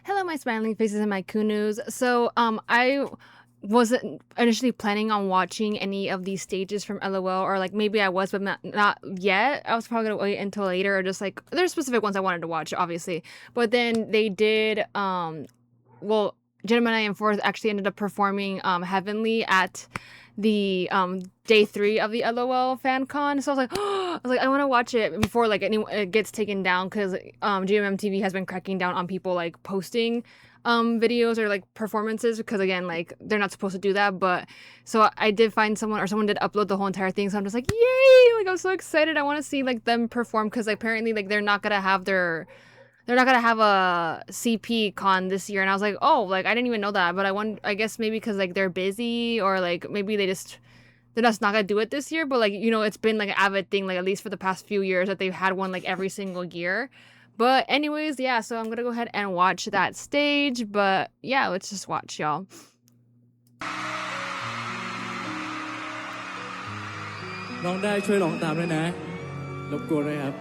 Hello, my smiling faces and my kunus. So, I wasn't initially planning on watching any of these stages from LOL, or like maybe I was, but not yet. I was probably gonna wait until later, or just like there's specific ones I wanted to watch, obviously. But then they did, well, Gemini and Fourth actually ended up performing Heavenly at the day 3 of the LOL fan con. So I was like, I want to watch it before like it gets taken down, because GMMTV has been cracking down on people like posting videos or like performances, because again, like they're not supposed to do that. But so I did find someone did upload the whole entire thing, so I'm just like, yay, like I'm so excited. I want to see like them perform, because apparently like they're not gonna have a CP con this year. And I was like, oh, like I didn't even know that. But I guess maybe because like they're busy, or like maybe they're just not gonna do it this year. But like, you know, it's been like an avid thing, like at least for the past few years, that they've had one like every single year. But anyways, yeah, so I'm gonna go ahead and watch that stage. But yeah, let's just watch, y'all. น้องได้ช่วยร้องตามด้วยนะรบกวนด้วยครับ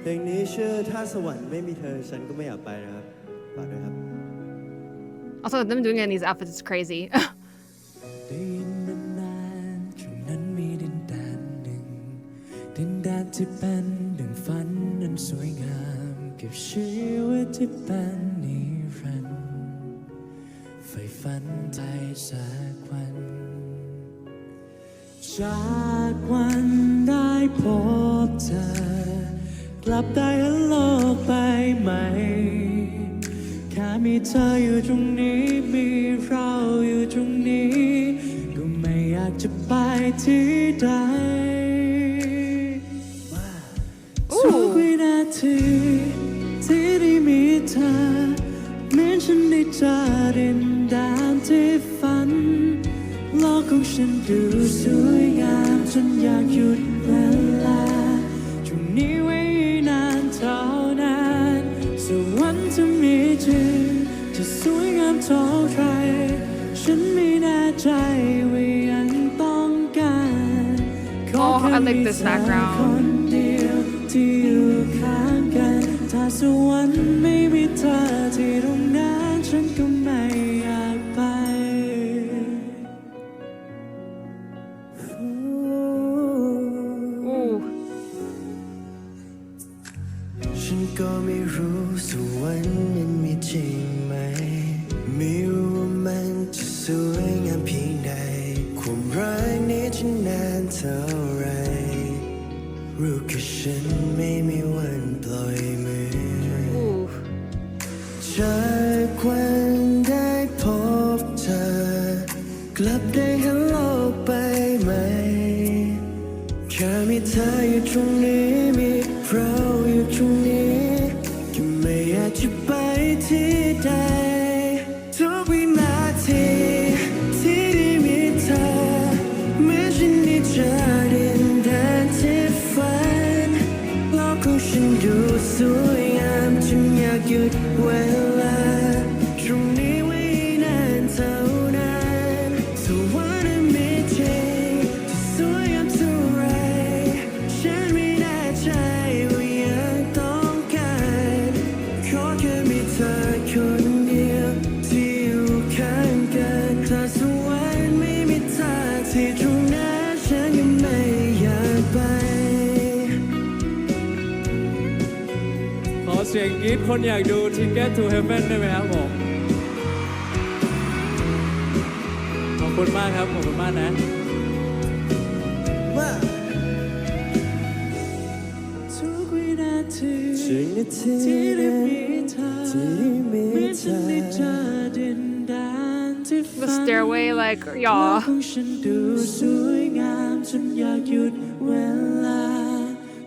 เพลงนี้ชื่อถ้าสวรรค์ไม่มีเธอฉันก็ไม่อยากไปนะครับฝากด้วยครับ Also, them doing it in these outfits is crazy. ได้ยินมานานตรงนั้นมีดินแดนหนึ่งดินแดนที่เป็นดังฝันนั้นสวยงามเก็บชีวิตที่เป็นนิรันดร์ใฝ่ฝันใจสักวันจากวันได้พบเธอกลับได้เห็นโลกใบใหม่แค่มีเธออยู่ตรงนี้มีเราอยู่ตรงนี้ก็ไม่อยากจะไปที่ใดทุกวินาทีที่ได้มีเธอเหมือนฉันได้เจอดินแดนที่ฝันโลกของฉันดูสวยงามจนอยากหยุดเวลาตรงนี้ไว้นานเท่านานสวรรค์จะมีจริงจะสวยงามเท่าไรฉันไม่แน่ใจว่ายังต้องการขอแค่มีเธอคนเดียวที่อยู่ข้างกันถ้าสวรรค์ไม่มีเธอที่ตรงนั้นฉันก็ไม่อยากไปฉันก็ไม่รู้สวรรค์นั้นมีจริงไหมไม่รู้ว่ามันจะสวยงามเพียงใดความรักนี้จะนานเท่าไรรู้แค่ฉันไม่มีวันปล่อยมือจากวันได้พบเธอกลับได้เห็นโลกใบใหม่แค่มีเธออยู่ตรงนี้มีเราอยู่ตรงนี้ก็ไม่อยากจะไปที่ใดทุกวินาทีที่ได้มีเธอเมื่อฉันได้เจอดินแดนที่ฝันโลกของฉันดูสวยงามจนอยากหยุดเวลาตรงนี้ไว้นานเท่านานสวรรค์มีจริงจะสวยงามเท่าไรฉันไม่แน่ใจว่ายังต้องการขอแค่มีเธอคนเดียวที่อยู่ข้างกันถ้าสวรรค์ไม่มีเธอที่ตรงนั้นฉันยังไม่อยากไปขอเสียงกรี๊ดคนอยากดู Ticket to Heaven ได้ไหมครับผมขอบคุณมากครับขอบคุณมากนะทุกวินาทีที่ได้มีเธอเหมือนฉันได้เจอดินแดนที่ฝัน The stairway, like โล y'all. กของฉันดูสวยงามจนอยากหยุดเวลา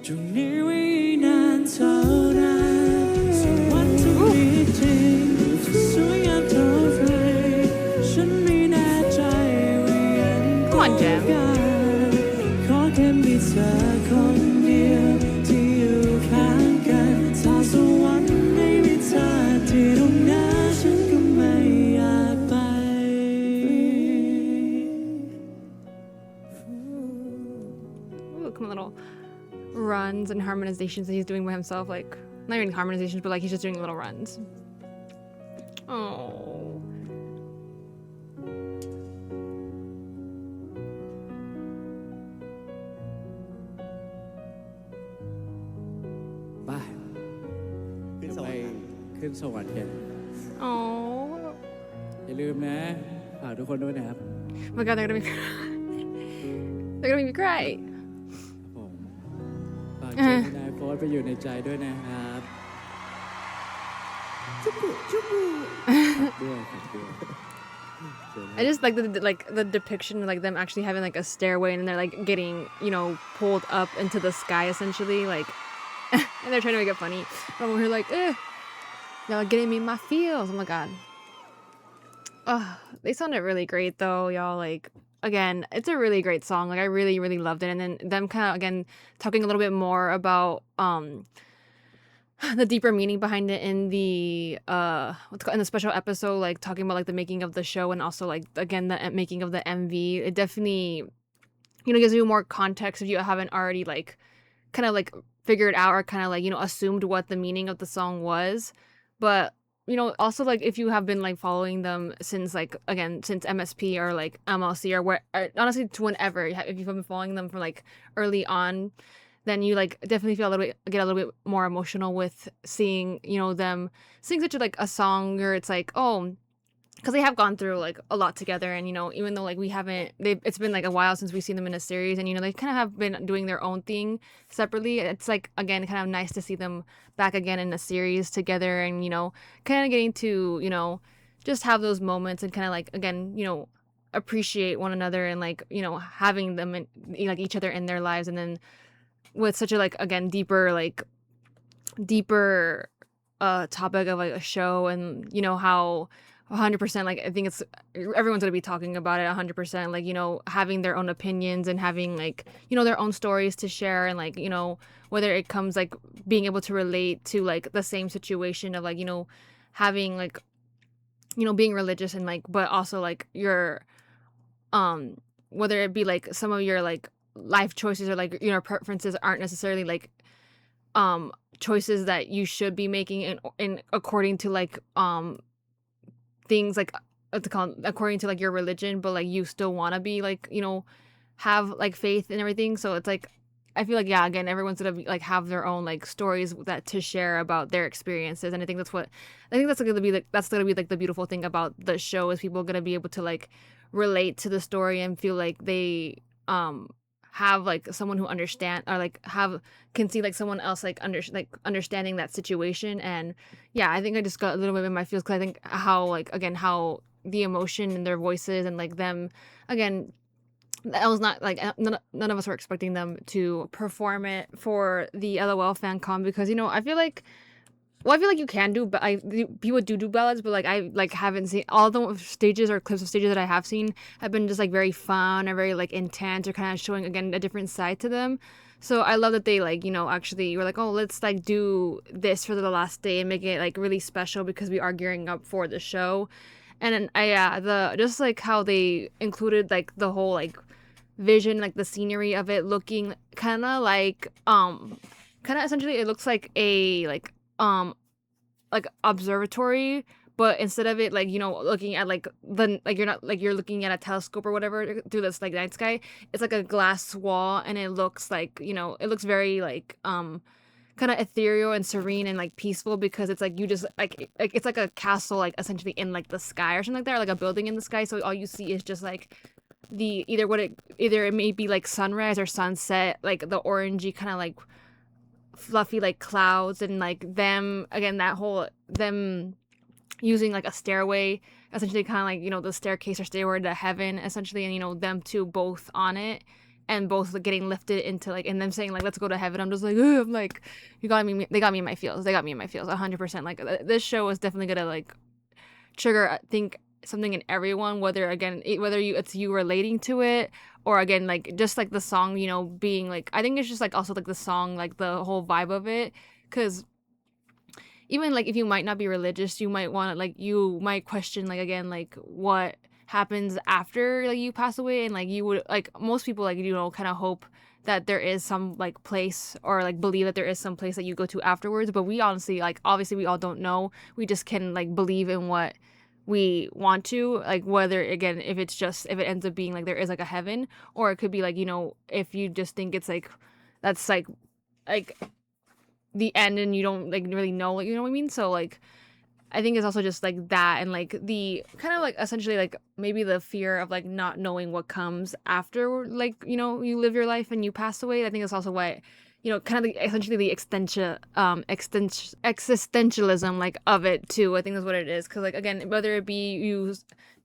ตรงนี้ไว้นานเท่านานสวรรค์จะมีจริงจะสวยงามเท่าไรฉันไม่แน่ใจว่ายังต้องการขอแค่มีเธอคนเดียวที่อยู่ข้างกันถ้าสวรรค์ไม่มีเธอที่ตรงนั้นฉันก็ไม่อยากไป Ooh, come on, little runs and harmonizations that he's doing by himself, like not even harmonizations, but like he's just doing little runs. Oh. ไป ขึ้นส ไป วรรค์ ขึ้นสวรรค์กัน Oh. อย่าลืมนะฝากทุกคนด้วยนะครับ Oh my god, they're gonna make they're gonna make me cry. ผมฝากเจมินายโฟร์ไปอยู่ในใจด้วยนะครับด้วยครับด้วย I just like the depiction of like them actually having like a stairway and they're like getting, you know, pulled up into the sky essentially, like and they're trying to make it funny. But we're like, y'all are getting me in my feels. Oh my god. They sounded really great though, y'all. Like again, it's a really great song. Like I really, really loved it. And then them kind of again talking a little bit more about the deeper meaning behind it in the in the special episode, like talking about like the making of the show and also like again the making of the MV. It definitely, you know, gives you more context if you haven't already like kind of like figured out or kind of like, you know, assumed what the meaning of the song was. But you know, also like if you have been like following them since like again since MSP or like MLC or where honestly to whenever, if you've been following them from like early on, then you like definitely feel get a little bit more emotional with seeing, you know, them sing such a, like a song where it's like, oh, because they have gone through like a lot together, and you know, even though like we haven't, it's been like a while since we've seen them in a series, and you know, they kind of have been doing their own thing separately. It's like again kind of nice to see them back again in a series together, and you know, kind of getting to, you know, just have those moments and kind of like again, you know, appreciate one another and like, you know, having them in, like each other in their lives, and then with such a like again deeper topic of like a show, and you know how 100% like I think it's everyone's gonna be talking about it 100%, like you know having their own opinions and having like, you know, their own stories to share, and like, you know, whether it comes like being able to relate to like the same situation of like, you know, having like, you know, being religious and like but also like your whether it be like some of your like life choices or like, you know, preferences aren't necessarily like choices that you should be making in according to like things like what's it called, according to like your religion, but like you still want to be like, you know, have like faith and everything. So it's like I feel like yeah, again, everyone's gonna be, like have their own like stories that to share about their experiences, and I think that's gonna be like the beautiful thing about the show is people are gonna be able to like relate to the story and feel like they have like someone who understand or like can see like someone else like understanding that situation. And yeah, I think I just got a little bit in my feels because I think how like again how the emotion in their voices and like them again, that was not like none of us were expecting them to perform it for the LOL fan con, because you know I feel like you can do, but people do ballads, but like I like haven't seen all the stages or clips of stages that I have seen have been just like very fun or very like intense or kind of showing again a different side to them. So I love that they like, you know, actually were like, oh, let's like do this for the last day and make it like really special because we are gearing up for the show. And then the just like how they included like the whole like vision, like the scenery of it looking kind of like kind of essentially it looks like a like observatory, but instead of it like, you know, looking at like the like you're not like you're looking at a telescope or whatever through this like night sky, it's like a glass wall, and it looks like, you know, it looks very like kind of ethereal and serene and like peaceful, because it's like you just like it's like a castle like essentially in like the sky or something like that, or like a building in the sky, so all you see is just like either it may be like sunrise or sunset, like the orangey kind of like fluffy like clouds, and like them again that whole them using like a stairway essentially, kind of like, you know, the staircase or stairway to heaven essentially, and you know them two both on it and both like, getting lifted into like, and them saying like let's go to heaven. I'm just like, ugh, I'm like, they got me in my feels 100%. Like this show is definitely gonna like trigger I think something in everyone, whether it's you relating to it, or again like just like the song, you know, being like, I think it's just like also like the song, like the whole vibe of it, because even like if you might not be religious, you might want to like, you might question like again like what happens after like you pass away, and like you would like most people like, you know, kind of hope that there is some like place, or like believe that there is some place that you go to afterwards, but we honestly, like, obviously we all don't know. We just can like believe in what we want to, like, whether again, if it ends up being like there is like a heaven, or it could be like, if you just think it's like that's like the end and you don't like really know, like, you know what I mean? So like I think it's also just like that, and like the kind of like essentially like maybe the fear of like not knowing what comes after, like, you live your life and you pass away. I think it's also why, kind of essentially the existentialism like of it too. I think that's what it is. Because like again, whether it be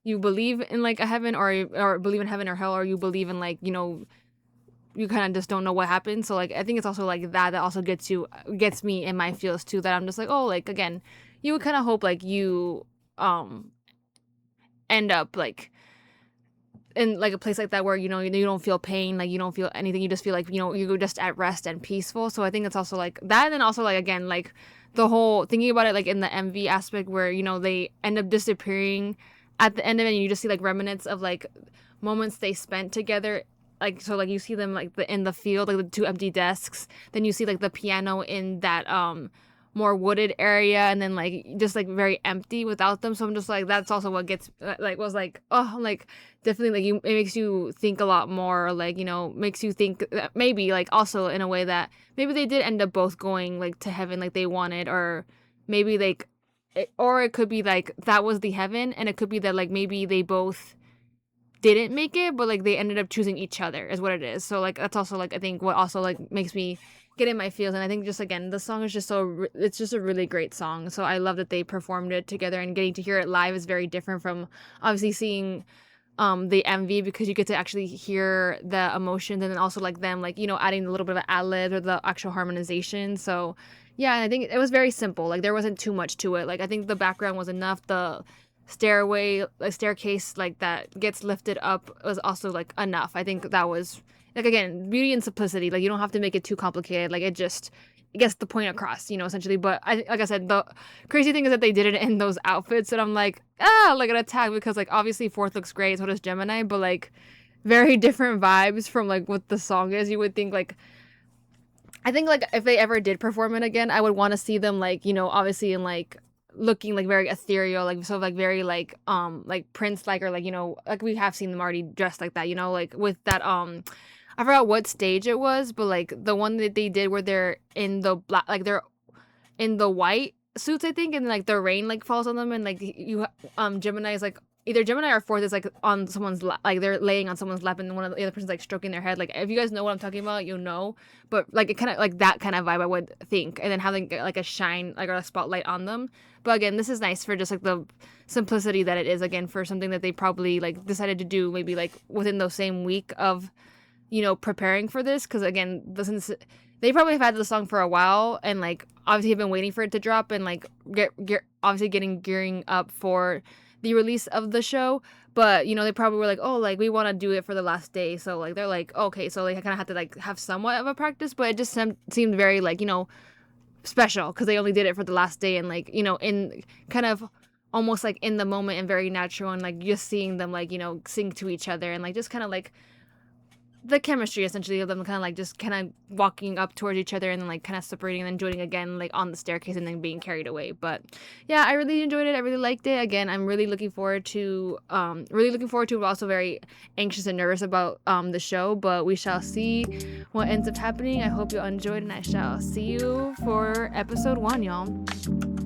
you believe in like a heaven, or believe in heaven or hell, or you believe in like, you kind of just don't know what happened. So like I think it's also like that also gets me in my feels too, that I'm just like, oh, like again, you would kind of hope like you end up like in like a place like that where you don't feel pain, like you don't feel anything, you just feel like you're just at rest and peaceful. So I think it's also like that, and also like again, like the whole thinking about it like in the MV aspect where they end up disappearing at the end of it, and you just see like remnants of like moments they spent together. Like, so like you see them like in the field, like the two empty desks, then you see like the piano in that more wooded area, and then like just like very empty without them. So I'm just like, that's also what gets like was like, oh, like definitely like it makes you think a lot more, like, makes you think that maybe like also in a way that maybe they did end up both going like to heaven like they wanted, or maybe like or it could be like that was the heaven, and it could be that like maybe they both didn't make it, but like they ended up choosing each other is what it is. So like that's also like I think what also like makes me get in my feels. And I think just again, the song is just it's just a really great song. So I love that they performed it together, and getting to hear it live is very different from obviously seeing the MV, because you get to actually hear the emotions, and then also like them like adding a little bit of ad-lib or the actual harmonization. So yeah, and I think it was very simple, like there wasn't too much to it. Like I think the background was enough, the staircase like that gets lifted up was also like enough. I think that was like, again, beauty and simplicity. Like you don't have to make it too complicated, like it gets the point across, essentially. But like I said, the crazy thing is that they did it in those outfits, and I'm like like an attack, because like obviously Fourth looks great, so does Gemini, but like very different vibes from like what the song is. You would think like, I think like if they ever did perform it again, I would want to see them like obviously in like looking like very ethereal, like so like very like Prince like, or like like we have seen them already dressed like that, like with that I forgot what stage it was, but like the one that they did where they're in the black, like they're in the white suits, I think, and like the rain like falls on them, and like Gemini is like either Gemini or Fourth is like on someone's lap, like they're laying on someone's lap, and one of the other person's like stroking their head. Like if you guys know what I'm talking about, you'll know. But like it kind of like that kind of vibe I would think, and then having like a shine like or a spotlight on them. But again, this is nice for just like the simplicity that it is, again, for something that they probably like decided to do maybe like within the same week of preparing for this, because again, since they probably have had the song for a while, and like obviously have been waiting for it to drop, and like obviously gearing up for the release of the show. But they probably were like, oh, like we want to do it for the last day, so like they're like, okay, so like I kind of have to like have somewhat of a practice. But it just seemed very like special, because they only did it for the last day, and like in kind of almost like in the moment and very natural, and like just seeing them like sing to each other, and like just kind of like the chemistry essentially of them kind of like just kind of walking up towards each other, and then like kind of separating and then joining again like on the staircase, and then being carried away. But yeah, I really enjoyed it. I really liked it. Again, I'm really looking forward to but also very anxious and nervous about the show, but we shall see what ends up happening. I hope you enjoyed, and I shall see you for episode 1, y'all.